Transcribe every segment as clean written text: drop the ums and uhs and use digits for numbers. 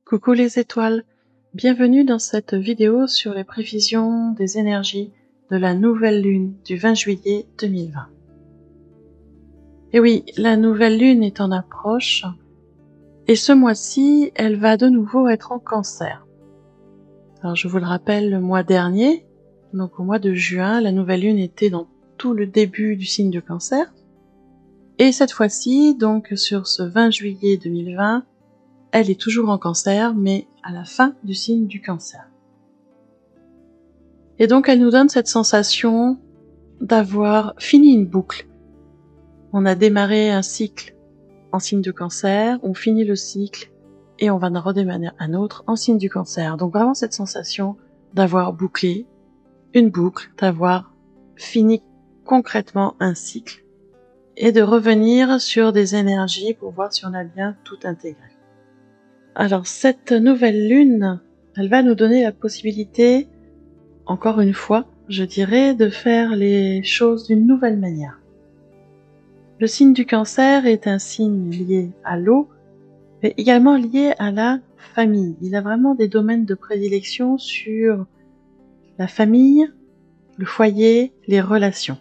Coucou les étoiles, bienvenue dans cette vidéo sur les prévisions des énergies de la nouvelle lune du 20 juillet 2020. Et oui, la nouvelle lune est en approche et ce mois-ci, elle va de nouveau être en Cancer. Alors je vous le rappelle, le mois dernier, donc au mois de juin, la nouvelle lune était dans tout le début du signe de Cancer. Et cette fois-ci, donc sur ce 20 juillet 2020, elle est toujours en Cancer, mais à la fin du signe du Cancer. Et donc elle nous donne cette sensation d'avoir fini une boucle. On a démarré un cycle en signe de Cancer, on finit le cycle et on va en redémarrer un autre en signe du Cancer. Donc vraiment cette sensation d'avoir bouclé une boucle, d'avoir fini concrètement un cycle et de revenir sur des énergies pour voir si on a bien tout intégré. Alors cette nouvelle lune, elle va nous donner la possibilité, encore une fois, je dirais, de faire les choses d'une nouvelle manière. Le signe du Cancer est un signe lié à l'eau, mais également lié à la famille. Il a vraiment des domaines de prédilection sur la famille, le foyer, les relations.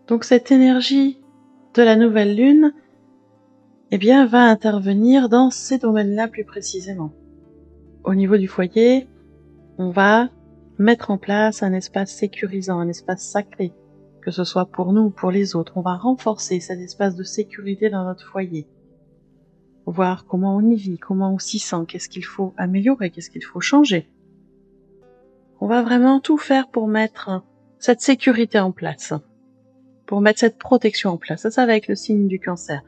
Donc cette énergie de la nouvelle lune, eh bien, va intervenir dans ces domaines-là plus précisément. Au niveau du foyer, on va mettre en place un espace sécurisant, un espace sacré, que ce soit pour nous ou pour les autres. On va renforcer cet espace de sécurité dans notre foyer. Voir comment on y vit, comment on s'y sent, qu'est-ce qu'il faut améliorer, qu'est-ce qu'il faut changer. On va vraiment tout faire pour mettre cette sécurité en place, pour mettre cette protection en place. Ça va avec le signe du Cancer,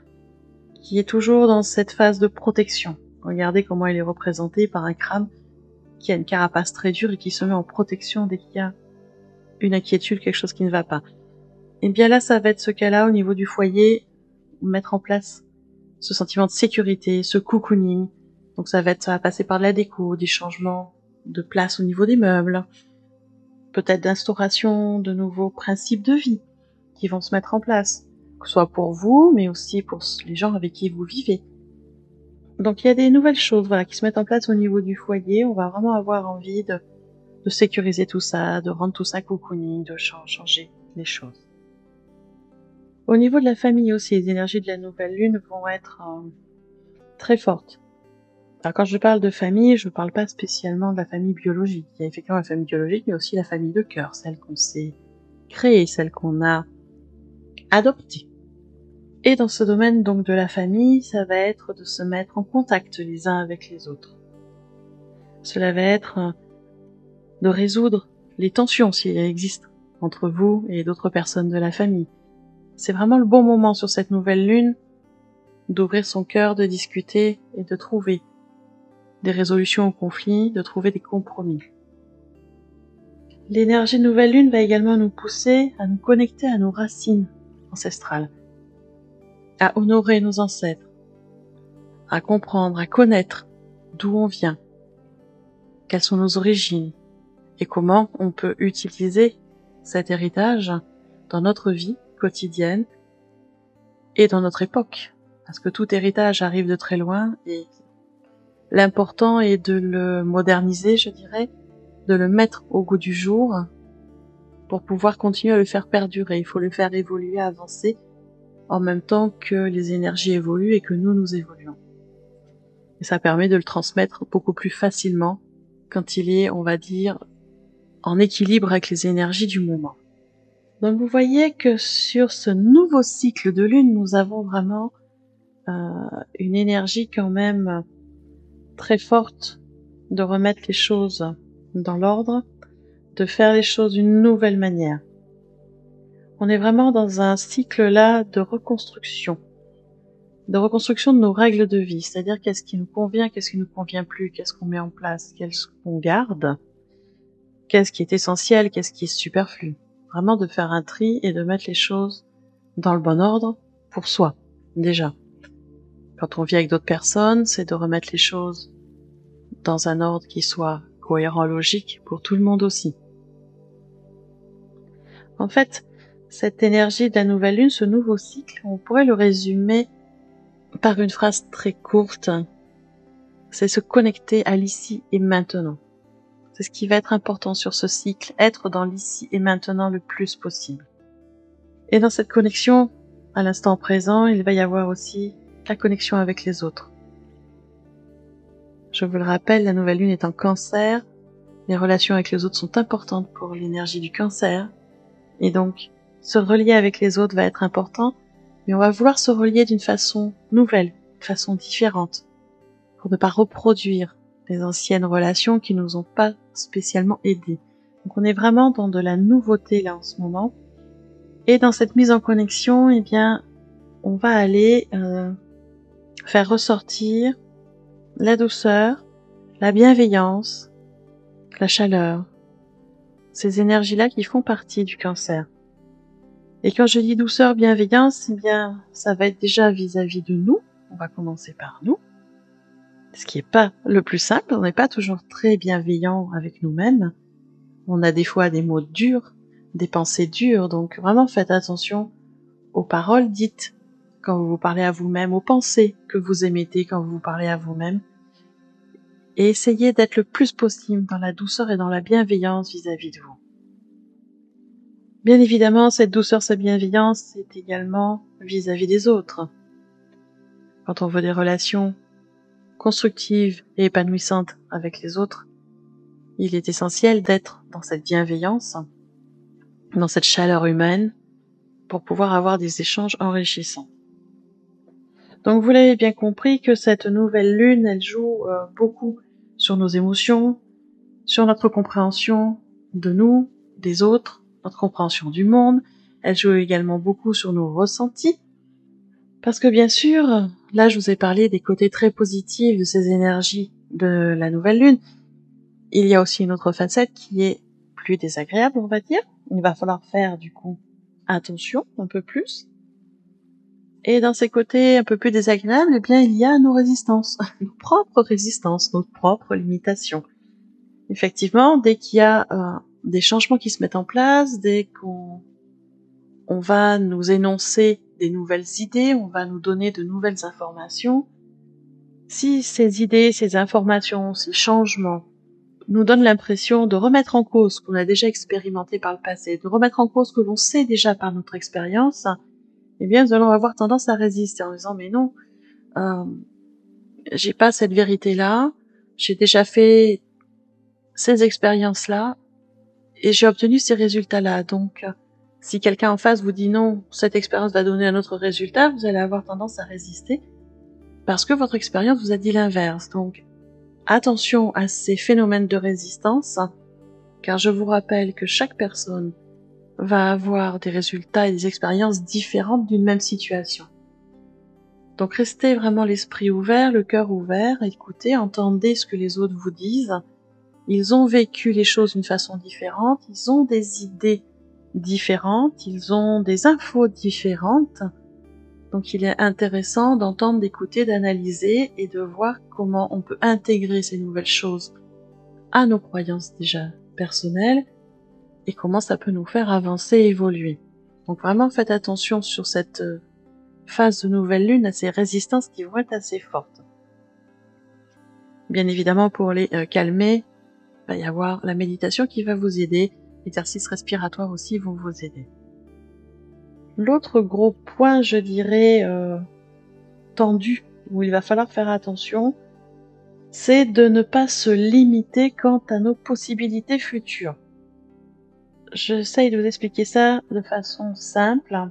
qui est toujours dans cette phase de protection. Regardez comment il est représenté par un crâne qui a une carapace très dure et qui se met en protection dès qu'il y a une inquiétude, quelque chose qui ne va pas. Et bien là, ça va être ce cas-là au niveau du foyer, mettre en place ce sentiment de sécurité, ce cocooning. Donc ça va passer par de la déco, des changements de place au niveau des meubles, peut-être d'instauration de nouveaux principes de vie qui vont se mettre en place, que ce soit pour vous, mais aussi pour les gens avec qui vous vivez. Donc il y a des nouvelles choses, voilà, qui se mettent en place au niveau du foyer. On va vraiment avoir envie de sécuriser tout ça, de rendre tout ça cocooning, de changer les choses. Au niveau de la famille aussi, les énergies de la nouvelle lune vont être très fortes. Alors quand je parle de famille, je ne parle pas spécialement de la famille biologique. Il y a effectivement la famille biologique, mais aussi la famille de cœur, celle qu'on s'est créée, celle qu'on a adoptée. Et dans ce domaine donc de la famille, ça va être de se mettre en contact les uns avec les autres. Cela va être de résoudre les tensions s'il existe entre vous et d'autres personnes de la famille. C'est vraiment le bon moment sur cette nouvelle lune d'ouvrir son cœur, de discuter et de trouver des résolutions aux conflits, de trouver des compromis. L'énergie nouvelle lune va également nous pousser à nous connecter à nos racines ancestrales, à honorer nos ancêtres, à comprendre, à connaître d'où on vient, quelles sont nos origines et comment on peut utiliser cet héritage dans notre vie quotidienne et dans notre époque. Parce que tout héritage arrive de très loin et l'important est de le moderniser, je dirais, de le mettre au goût du jour pour pouvoir continuer à le faire perdurer. Il faut le faire évoluer, avancer en même temps que les énergies évoluent et que nous évoluons. Et ça permet de le transmettre beaucoup plus facilement quand il est, on va dire, en équilibre avec les énergies du moment. Donc vous voyez que sur ce nouveau cycle de lune, nous avons vraiment une énergie quand même très forte de remettre les choses dans l'ordre, de faire les choses d'une nouvelle manière. On est vraiment dans un cycle là de reconstruction de nos règles de vie, c'est-à-dire qu'est-ce qui nous convient, qu'est-ce qui nous convient plus, qu'est-ce qu'on met en place, qu'est-ce qu'on garde, qu'est-ce qui est essentiel, qu'est-ce qui est superflu. Vraiment de faire un tri et de mettre les choses dans le bon ordre pour soi, déjà. Quand on vit avec d'autres personnes, c'est de remettre les choses dans un ordre qui soit cohérent, logique pour tout le monde aussi. En fait, cette énergie de la nouvelle lune, ce nouveau cycle, on pourrait le résumer par une phrase très courte c'est se connecter à l'ici et maintenant. C'est ce qui va être important sur ce cycle, être dans l'ici et maintenant le plus possible. Et dans cette connexion, à l'instant présent, il va y avoir aussi la connexion avec les autres. Je vous le rappelle, la nouvelle lune est en Cancer. Les relations avec les autres sont importantes pour l'énergie du Cancer. Et donc, se relier avec les autres va être important, mais on va vouloir se relier d'une façon nouvelle, d'une façon différente, pour ne pas reproduire les anciennes relations qui nous ont pas spécialement aidés. Donc on est vraiment dans de la nouveauté là en ce moment. Et dans cette mise en connexion, eh bien, on va aller faire ressortir la douceur, la bienveillance, la chaleur. Ces énergies-là qui font partie du Cancer. Et quand je dis douceur, bienveillance, eh bien, ça va être déjà vis-à-vis de nous. On va commencer par nous. Ce qui est pas le plus simple. On n'est pas toujours très bienveillant avec nous-mêmes. On a des fois des mots durs, des pensées dures. Donc vraiment faites attention aux paroles dites quand vous vous parlez à vous-même, aux pensées que vous émettez quand vous vous parlez à vous-même. Et essayez d'être le plus possible dans la douceur et dans la bienveillance vis-à-vis de vous. Bien évidemment, cette douceur, cette bienveillance, c'est également vis-à-vis des autres. Quand on veut des relations constructives et épanouissantes avec les autres, il est essentiel d'être dans cette bienveillance, dans cette chaleur humaine, pour pouvoir avoir des échanges enrichissants. Donc vous l'avez bien compris que cette nouvelle lune, elle joue beaucoup sur nos émotions, sur notre compréhension de nous, des autres, notre compréhension du monde. Elle joue également beaucoup sur nos ressentis. Parce que bien sûr, là je vous ai parlé des côtés très positifs de ces énergies de la nouvelle lune. Il y a aussi une autre facette qui est plus désagréable, on va dire. Il va falloir faire du coup attention un peu plus. Et dans ces côtés un peu plus désagréables, eh bien il y a nos résistances, nos propres résistances, nos propres limitations. Effectivement, dès qu'il y a des changements qui se mettent en place, dès qu'on va nous énoncer des nouvelles idées, on va nous donner de nouvelles informations, si ces idées, ces informations, ces changements nous donnent l'impression de remettre en cause ce qu'on a déjà expérimenté par le passé, de remettre en cause ce que l'on sait déjà par notre expérience, eh bien nous allons avoir tendance à résister en disant mais non, j'ai pas cette vérité-là, j'ai déjà fait ces expériences-là, et j'ai obtenu ces résultats-là. Donc, si quelqu'un en face vous dit non, cette expérience va donner un autre résultat, vous allez avoir tendance à résister parce que votre expérience vous a dit l'inverse. Donc, attention à ces phénomènes de résistance, car je vous rappelle que chaque personne va avoir des résultats et des expériences différentes d'une même situation. Donc, restez vraiment l'esprit ouvert, le cœur ouvert, écoutez, entendez ce que les autres vous disent. Ils ont vécu les choses d'une façon différente, ils ont des idées différentes, ils ont des infos différentes. Donc il est intéressant d'entendre, d'écouter, d'analyser et de voir comment on peut intégrer ces nouvelles choses à nos croyances déjà personnelles et comment ça peut nous faire avancer et évoluer. Donc vraiment faites attention sur cette phase de nouvelle lune à ces résistances qui vont être assez fortes. Bien évidemment pour les calmer, il va y avoir la méditation qui va vous aider, l'exercice respiratoire aussi vont vous aider. L'autre gros point, je dirais, tendu, où il va falloir faire attention, c'est de ne pas se limiter quant à nos possibilités futures. J'essaye de vous expliquer ça de façon simple.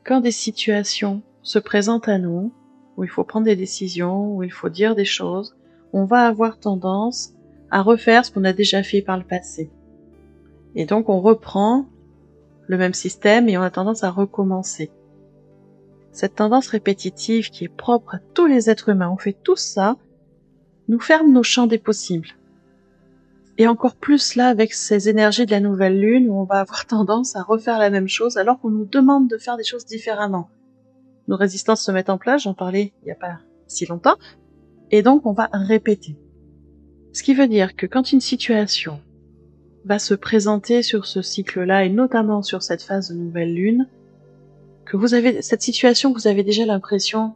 Quand des situations se présentent à nous, où il faut prendre des décisions, où il faut dire des choses, on va avoir tendance à refaire ce qu'on a déjà fait par le passé. Et donc on reprend le même système et on a tendance à recommencer. Cette tendance répétitive qui est propre à tous les êtres humains, on fait tout ça, nous ferme nos champs des possibles. Et encore plus là avec ces énergies de la nouvelle lune où on va avoir tendance à refaire la même chose alors qu'on nous demande de faire des choses différemment. Nos résistances se mettent en place, j'en parlais il n'y a pas si longtemps, et donc on va répéter. Ce qui veut dire que quand une situation va se présenter sur ce cycle-là, et notamment sur cette phase de nouvelle lune, que vous avez cette situation, vous avez déjà l'impression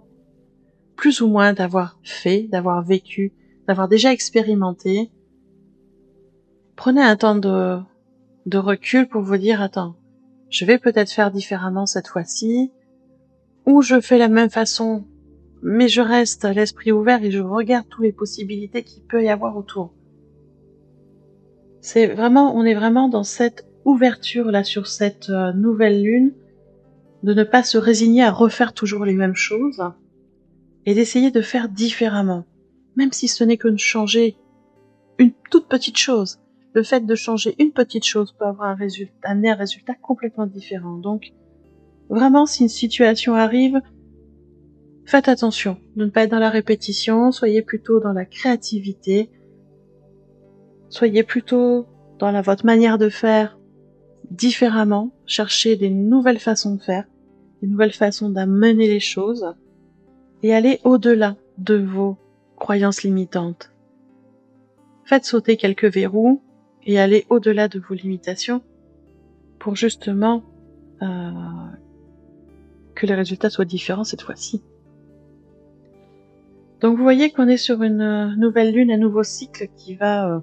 plus ou moins d'avoir fait, d'avoir vécu, d'avoir déjà expérimenté, prenez un temps de recul pour vous dire, attends, je vais peut-être faire différemment cette fois-ci, ou je fais la même façon, mais je reste l'esprit ouvert et je regarde toutes les possibilités qu'il peut y avoir autour. On est vraiment dans cette ouverture là sur cette nouvelle lune, de ne pas se résigner à refaire toujours les mêmes choses et d'essayer de faire différemment, même si ce n'est que de changer une toute petite chose. Le fait de changer une petite chose peut avoir amener un résultat complètement différent. Donc, vraiment, si une situation arrive, faites attention de ne pas être dans la répétition, soyez plutôt dans la créativité, soyez plutôt dans votre manière de faire différemment, cherchez des nouvelles façons de faire, des nouvelles façons d'amener les choses et allez au-delà de vos croyances limitantes. Faites sauter quelques verrous et allez au-delà de vos limitations pour justement que les résultats soient différents cette fois-ci. Donc vous voyez qu'on est sur une nouvelle lune, un nouveau cycle qui va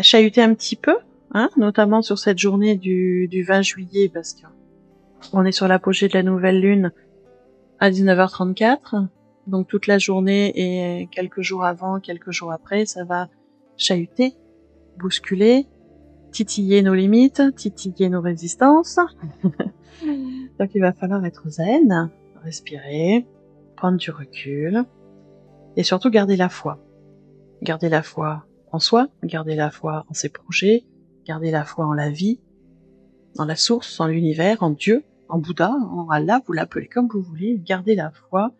chahuter un petit peu, hein, notamment sur cette journée du 20 juillet, parce qu'on est sur l'apogée de la nouvelle lune à 19h34, donc toute la journée et quelques jours avant, quelques jours après, ça va chahuter, bousculer, titiller nos limites, titiller nos résistances. Donc il va falloir être zen, respirer, prendre du recul, et surtout garder la foi. Garder la foi en soi, garder la foi en ses projets, garder la foi en la vie, en la source, en l'univers, en Dieu, en Bouddha, en Allah, vous l'appelez comme vous voulez, gardez la foi,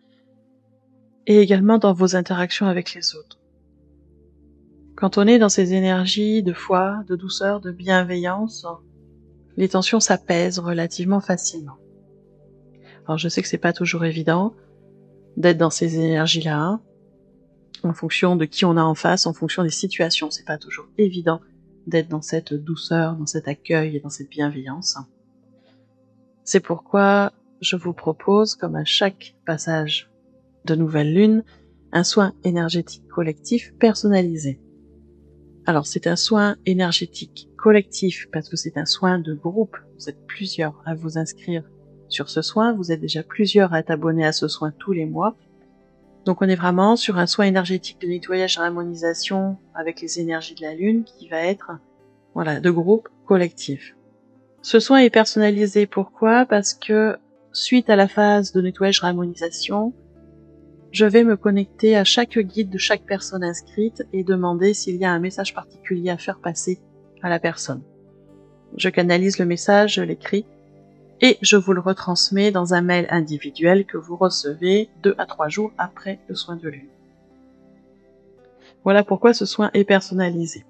et également dans vos interactions avec les autres. Quand on est dans ces énergies de foi, de douceur, de bienveillance, les tensions s'apaisent relativement facilement. Alors je sais que c'est pas toujours évident d'être dans ces énergies-là, en fonction de qui on a en face, en fonction des situations, c'est pas toujours évident d'être dans cette douceur, dans cet accueil et dans cette bienveillance. C'est pourquoi je vous propose, comme à chaque passage de nouvelle lune, un soin énergétique collectif personnalisé. Alors c'est un soin énergétique collectif parce que c'est un soin de groupe. Vous êtes plusieurs à vous inscrire sur ce soin, vous êtes déjà plusieurs à être abonnés à ce soin tous les mois. Donc on est vraiment sur un soin énergétique de nettoyage et harmonisation avec les énergies de la lune qui va être de groupe collectif. Ce soin est personnalisé, pourquoi? Parce que suite à la phase de nettoyage et harmonisation, je vais me connecter à chaque guide de chaque personne inscrite et demander s'il y a un message particulier à faire passer à la personne. Je canalise le message, je l'écris et je vous le retransmets dans un mail individuel que vous recevez 2 à 3 jours après le soin de lune. Voilà pourquoi ce soin est personnalisé.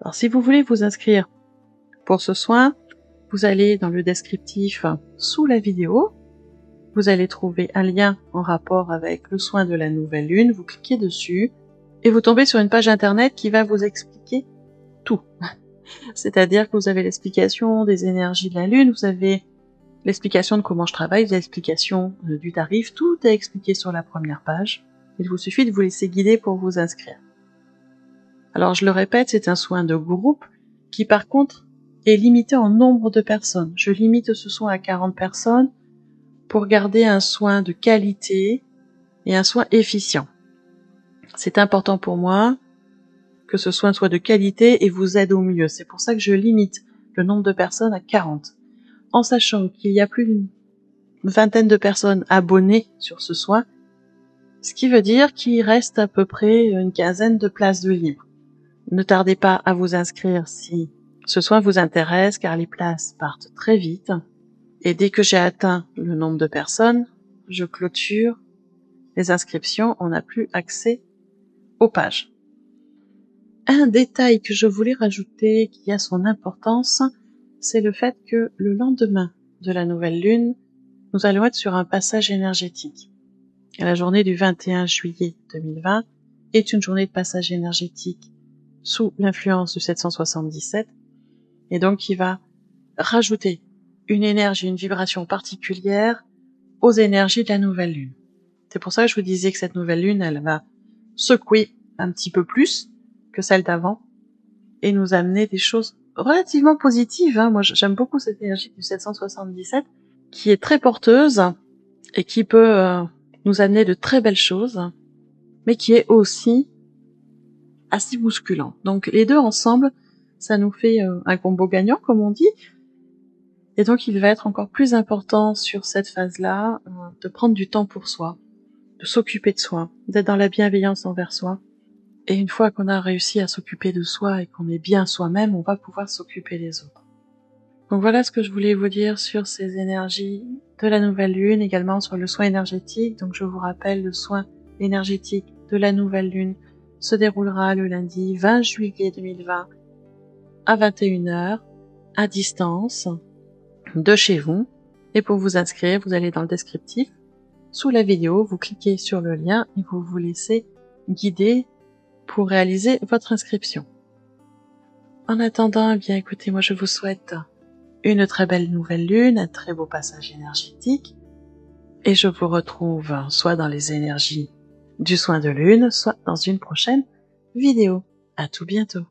Alors si vous voulez vous inscrire pour ce soin, vous allez dans le descriptif sous la vidéo, vous allez trouver un lien en rapport avec le soin de la nouvelle lune, vous cliquez dessus et vous tombez sur une page internet qui va vous expliquer tout. C'est-à-dire que vous avez l'explication des énergies de la lune, vous avez l'explication de comment je travaille, vous avez l'explication du tarif, tout est expliqué sur la première page. Il vous suffit de vous laisser guider pour vous inscrire. Alors je le répète, c'est un soin de groupe qui par contre est limité en nombre de personnes. Je limite ce soin à 40 personnes pour garder un soin de qualité et un soin efficient. C'est important pour moi que ce soin soit de qualité et vous aide au mieux. C'est pour ça que je limite le nombre de personnes à 40. En sachant qu'il y a plus d'une vingtaine de personnes abonnées sur ce soin, ce qui veut dire qu'il reste à peu près une quinzaine de places de libre. Ne tardez pas à vous inscrire si ce soin vous intéresse, car les places partent très vite. Et dès que j'ai atteint le nombre de personnes, je clôture les inscriptions, on n'a plus accès aux pages. Un détail que je voulais rajouter qui a son importance, c'est le fait que le lendemain de la nouvelle lune, nous allons être sur un passage énergétique. La journée du 21 juillet 2020 est une journée de passage énergétique sous l'influence du 777 et donc qui va rajouter une énergie, une vibration particulière aux énergies de la nouvelle lune. C'est pour ça que je vous disais que cette nouvelle lune, elle va secouer un petit peu plus que celle d'avant et nous amener des choses relativement positives. Moi, j'aime beaucoup cette énergie du 777 qui est très porteuse et qui peut nous amener de très belles choses, mais qui est aussi assez bousculant. Donc les deux ensemble, ça nous fait un combo gagnant, comme on dit. Et donc il va être encore plus important sur cette phase-là de prendre du temps pour soi, de s'occuper de soi, d'être dans la bienveillance envers soi. Et une fois qu'on a réussi à s'occuper de soi et qu'on est bien soi-même, on va pouvoir s'occuper des autres. Donc voilà ce que je voulais vous dire sur ces énergies de la nouvelle lune, également sur le soin énergétique. Donc je vous rappelle, le soin énergétique de la nouvelle lune se déroulera le lundi 20 juillet 2020 à 21h à distance de chez vous. Et pour vous inscrire, vous allez dans le descriptif sous la vidéo, vous cliquez sur le lien et vous vous laissez guider pour réaliser votre inscription. En attendant, eh bien écoutez, moi je vous souhaite une très belle nouvelle lune, un très beau passage énergétique, et je vous retrouve soit dans les énergies du soin de lune, soit dans une prochaine vidéo. À tout bientôt.